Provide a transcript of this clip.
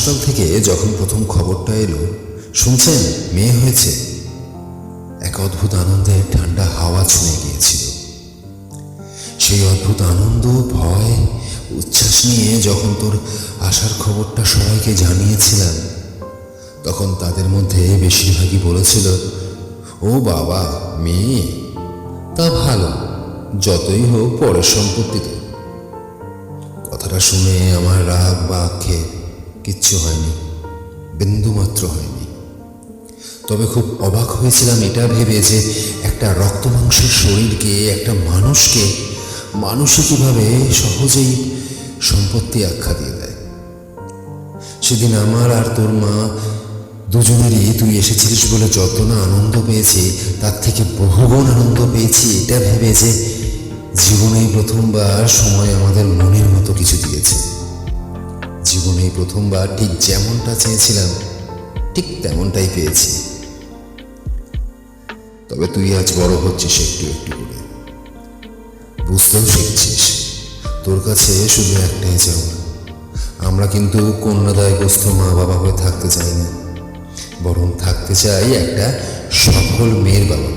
হাসপাতাল থেকে যখন প্রথম খবরটা এলো, শুনছেন মেয়ে হয়েছে, এক অদ্ভুত আনন্দে ঠান্ডা হাওয়া ছুঁয়ে গিয়েছিল। সেই অদ্ভুত আনন্দ, ভয়, উচ্ছ্বাস নিয়ে যখন তোর আসার খবরটা সবাইকে জানিয়েছিলাম, তখন তাদের মধ্যে বেশিরভাগই বলেছিল, ও বাবা, মেয়ে, তা ভালো, যতই হোক পরের সম্পত্তি তো। কথাটা শুনে আমার রাগ বা আক্ষেপ কিচ্ছু হয়নি, বিন্দুমাত্র হয়নি। তবে খুব অবাক হয়েছিলাম এটা ভেবে যে একটা রক্ত মাংসের শরীরকে, একটা মানুষই কিভাবে সহজেই সম্পত্তি আখ্যা দিয়ে দেয়। সেদিন আমার আর তোর মা দুজনেরই তুই এসেছিলিস বলে যত না আনন্দ পেয়েছি, তার থেকে বহুগুণ আনন্দ পেয়েছি এটা ভেবে যে জীবনেই প্রথমবার সময় আমাদের মনের মতো কিছু দিয়েছে। জীবনেই প্রথমবার ঠিক যেমনটা চেয়েছিলাম ঠিক তেমনটাই পেয়েছি। তবে তুই আজ বড় হচ্ছিস একটু একটু করে, বুঝতেও শিখছিস। তোর কাছে শুধু একটাই চাওয়া, আমরা কিন্তু কন্যাদায়গ্রস্ত মা বাবা হয়ে থাকতে চাই না, বরং থাকতে চাই একটা সফল মেয়ের বাবা।